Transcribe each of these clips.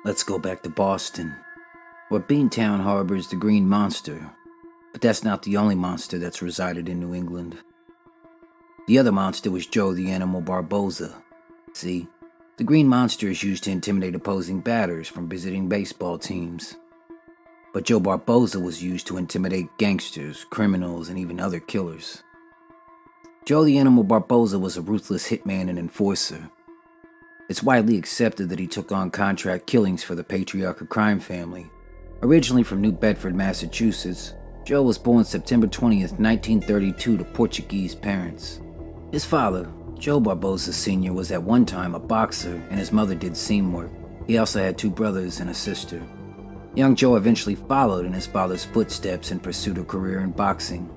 Let's go back to Boston, where Beantown harbors the Green Monster. But that's not the only monster that's resided in New England. The other monster was Joe the Animal Barboza. See, the Green Monster is used to intimidate opposing batters from visiting baseball teams. But Joe Barboza was used to intimidate gangsters, criminals, and even other killers. Joe the Animal Barboza was a ruthless hitman and enforcer. It's widely accepted that he took on contract killings for the patriarchal crime family. Originally from New Bedford, Massachusetts, Joe was born September 20th, 1932 to Portuguese parents. His father, Joe Barboza Sr., was at one time a boxer and his mother did seam work. He also had two brothers and a sister. Young Joe eventually followed in his father's footsteps and pursued a career in boxing.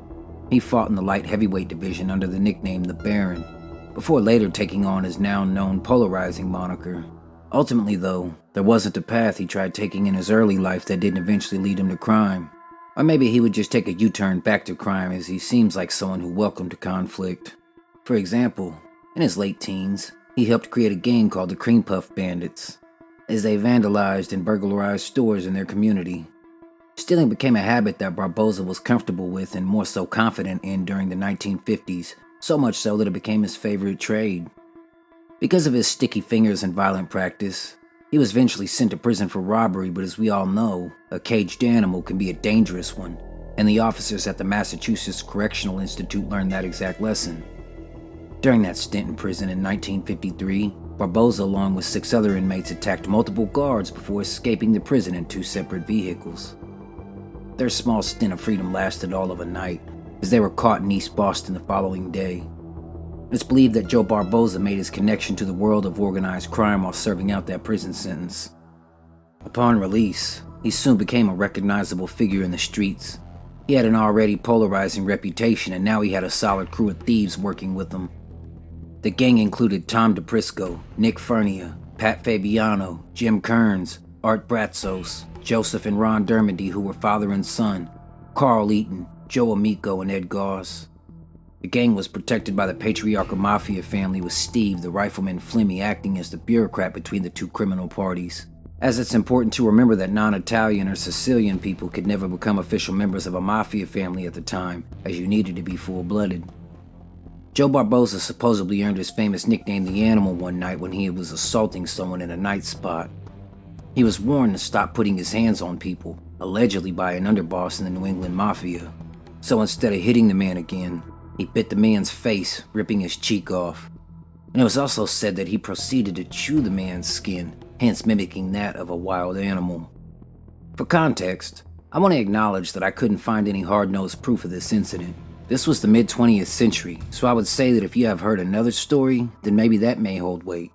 He fought in the light heavyweight division under the nickname The Baron, before later taking on his now known polarizing moniker. Ultimately though, there wasn't a path he tried taking in his early life that didn't eventually lead him to crime. Or maybe he would just take a U-turn back to crime, as he seems like someone who welcomed conflict. For example, in his late teens, he helped create a gang called the Cream Puff Bandits, as they vandalized and burglarized stores in their community. Stealing became a habit that Barboza was comfortable with and more so confident in during the 1950s, so much so that it became his favorite trade. Because of his sticky fingers and violent practice, he was eventually sent to prison for robbery, but as we all know, a caged animal can be a dangerous one, and the officers at the Massachusetts Correctional Institute learned that exact lesson. During that stint in prison in 1953, Barboza along with 6 other inmates attacked multiple guards before escaping the prison in 2 separate vehicles. Their small stint of freedom lasted all of a night, as they were caught in East Boston the following day. It's believed that Joe Barboza made his connection to the world of organized crime while serving out that prison sentence. Upon release, he soon became a recognizable figure in the streets. He had an already polarizing reputation, and now he had a solid crew of thieves working with him. The gang included Tom DePrisco, Nick Fernia, Pat Fabiano, Jim Kearns, Art Bratzos, Joseph and Ron Dermody, who were father and son, Carl Eaton, Joe Amico, and Ed Goss. The gang was protected by the patriarchal Mafia family, with Steve, the rifleman Flemmy, acting as the bureaucrat between the two criminal parties. As it's important to remember that non-Italian or Sicilian people could never become official members of a Mafia family at the time, as you needed to be full-blooded. Joe Barboza supposedly earned his famous nickname The Animal one night when he was assaulting someone in a night spot. He was warned to stop putting his hands on people, allegedly by an underboss in the New England Mafia. So instead of hitting the man again, he bit the man's face, ripping his cheek off. And it was also said that he proceeded to chew the man's skin, hence mimicking that of a wild animal. For context, I want to acknowledge that I couldn't find any hard-nosed proof of this incident. This was the mid-20th century, so I would say that if you have heard another story, then maybe that may hold weight.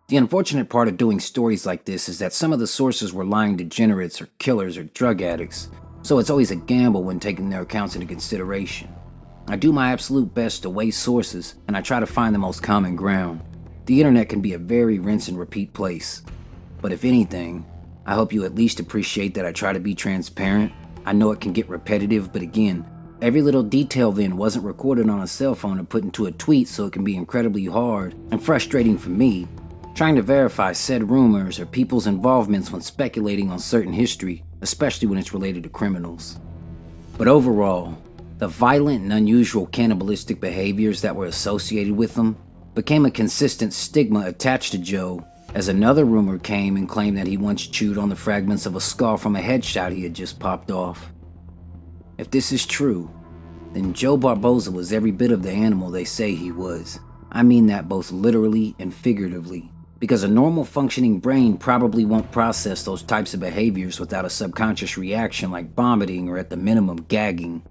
The unfortunate part of doing stories like this is that some of the sources were lying degenerates or killers or drug addicts, so it's always a gamble when taking their accounts into consideration. I do my absolute best to weigh sources, and I try to find the most common ground. The internet can be a very rinse and repeat place. But if anything, I hope you at least appreciate that I try to be transparent. I know it can get repetitive, but again, every little detail then wasn't recorded on a cell phone and put into a tweet, so it can be incredibly hard and frustrating for me, trying to verify said rumors or people's involvements when speculating on certain history, especially when it's related to criminals. But overall, the violent and unusual cannibalistic behaviors that were associated with them became a consistent stigma attached to Joe, as another rumor came and claimed that he once chewed on the fragments of a skull from a headshot he had just popped off. If this is true, then Joe Barboza was every bit of the animal they say he was. I mean that both literally and figuratively, because a normal functioning brain probably won't process those types of behaviors without a subconscious reaction like vomiting or at the minimum gagging.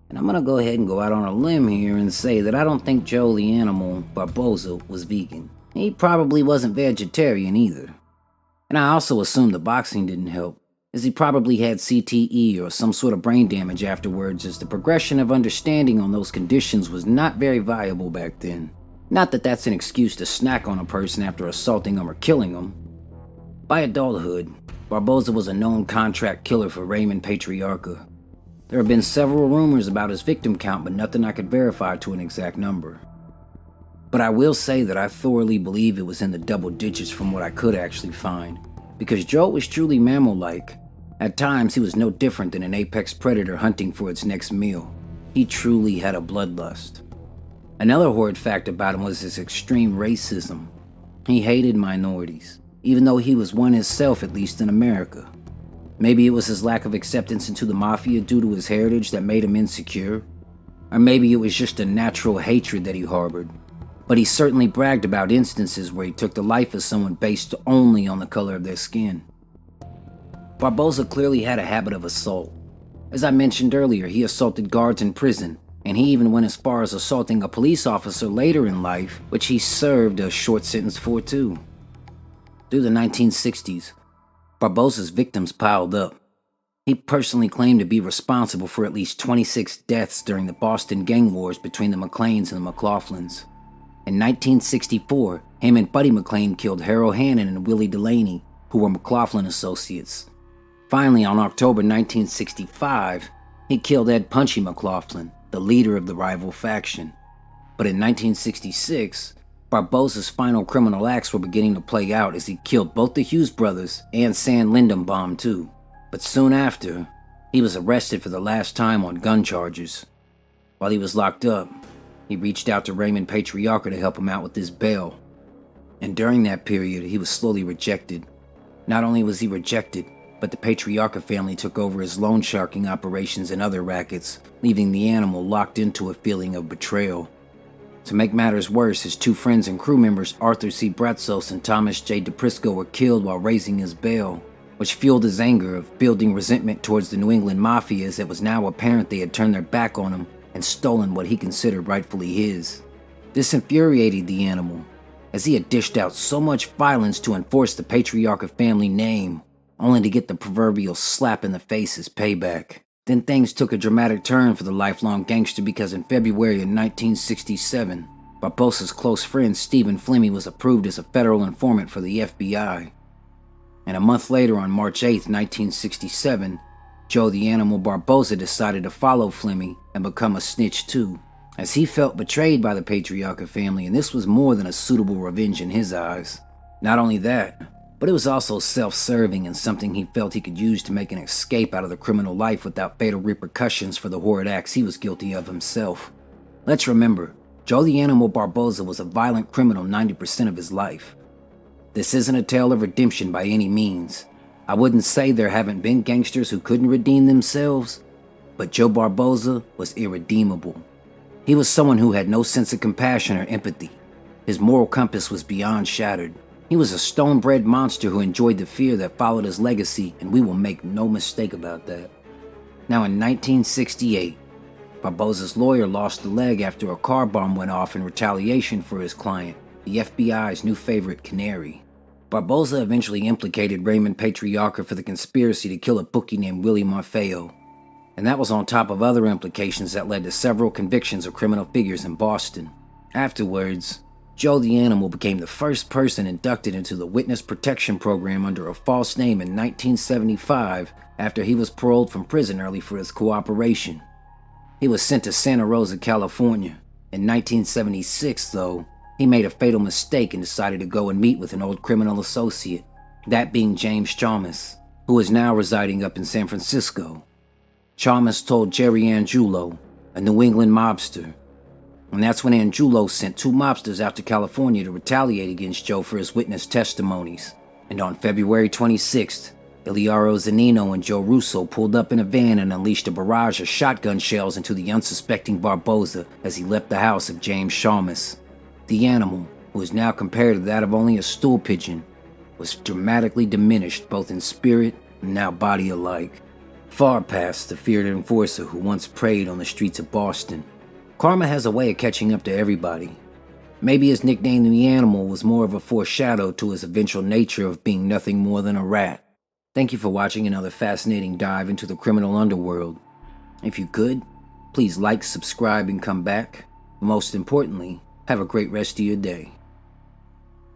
And I'm gonna go ahead and go out on a limb here and say that I don't think Joe the Animal Barboza was vegan. He probably wasn't vegetarian either. And I also assume the boxing didn't help, as he probably had CTE or some sort of brain damage afterwards, as the progression of understanding on those conditions was not very viable back then. Not that that's an excuse to snack on a person after assaulting them or killing them. By adulthood, Barboza was a known contract killer for Raymond Patriarca. There have been several rumors about his victim count, but nothing I could verify to an exact number. But I will say that I thoroughly believe it was in the double digits from what I could actually find. Because Joe was truly mammal-like. At times, he was no different than an apex predator hunting for its next meal. He truly had a bloodlust. Another horrid fact about him was his extreme racism. He hated minorities, even though he was one himself, at least in America. Maybe it was his lack of acceptance into the Mafia due to his heritage that made him insecure. Or maybe it was just a natural hatred that he harbored. But he certainly bragged about instances where he took the life of someone based only on the color of their skin. Barboza clearly had a habit of assault. As I mentioned earlier, he assaulted guards in prison, and he even went as far as assaulting a police officer later in life, which he served a short sentence for too. Through the 1960s, Barboza's victims piled up. He personally claimed to be responsible for at least 26 deaths during the Boston gang wars between the McLeans and the McLaughlins. In 1964, him and Buddy McLean killed Harold Hannon and Willie Delaney, who were McLaughlin associates. Finally, on October 1965, he killed Ed Punchy McLaughlin, the leader of the rival faction. But in 1966, Barboza's final criminal acts were beginning to play out as he killed both the Hughes brothers and San Lindenbaum too. But soon after, he was arrested for the last time on gun charges. While he was locked up, he reached out to Raymond Patriarca to help him out with his bail. And during that period, he was slowly rejected. Not only was he rejected, but the Patriarca family took over his loan sharking operations and other rackets, leaving the animal locked into a feeling of betrayal. To make matters worse, his two friends and crew members, Arthur C. Bratzos and Thomas J. DePrisco, were killed while raising his bail, which fueled his anger of building resentment towards the New England Mafia, as it was now apparent they had turned their back on him and stolen what he considered rightfully his. This infuriated the animal, as he had dished out so much violence to enforce the Patriarca family name, only to get the proverbial slap in the face as payback. Then things took a dramatic turn for the lifelong gangster, because in February of 1967, Barboza's close friend Stephen Flemmi was approved as a federal informant for the FBI. And a month later, on March 8, 1967, Joe the Animal Barboza decided to follow Flemmi and become a snitch too, as he felt betrayed by the Patriarca family, and this was more than a suitable revenge in his eyes. Not only that, but it was also self-serving and something he felt he could use to make an escape out of the criminal life without fatal repercussions for the horrid acts he was guilty of himself. Let's remember, Joe the Animal Barboza was a violent criminal 90% of his life. This isn't a tale of redemption by any means. I wouldn't say there haven't been gangsters who couldn't redeem themselves, but Joe Barboza was irredeemable. He was someone who had no sense of compassion or empathy. His moral compass was beyond shattered. He was a stone-bred monster who enjoyed the fear that followed his legacy, and we will make no mistake about that. Now, in 1968, Barboza's lawyer lost a leg after a car bomb went off in retaliation for his client, the FBI's new favorite, Canary. Barboza eventually implicated Raymond Patriarca for the conspiracy to kill a bookie named Willie Morfeo, and that was on top of other implications that led to several convictions of criminal figures in Boston. Afterwards, Joe the Animal became the first person inducted into the Witness Protection Program under a false name in 1975 after he was paroled from prison early for his cooperation. He was sent to Santa Rosa, California. In 1976, though, he made a fatal mistake and decided to go and meet with an old criminal associate, that being James Chalmers, who is now residing up in San Francisco. Chalmers told Jerry Angulo, a New England mobster, and that's when Angulo sent two mobsters out to California to retaliate against Joe for his witness testimonies. And on February 26th, Iliaro Zanino and Joe Russo pulled up in a van and unleashed a barrage of shotgun shells into the unsuspecting Barboza as he left the house of James Chalmers. The animal, who is now compared to that of only a stool pigeon, was dramatically diminished both in spirit and now body alike, far past the feared enforcer who once preyed on the streets of Boston. Karma has a way of catching up to everybody. Maybe his nickname The Animal was more of a foreshadow to his eventual nature of being nothing more than a rat. Thank you for watching another fascinating dive into the criminal underworld. If you could, please like, subscribe, and come back. Most importantly, have a great rest of your day.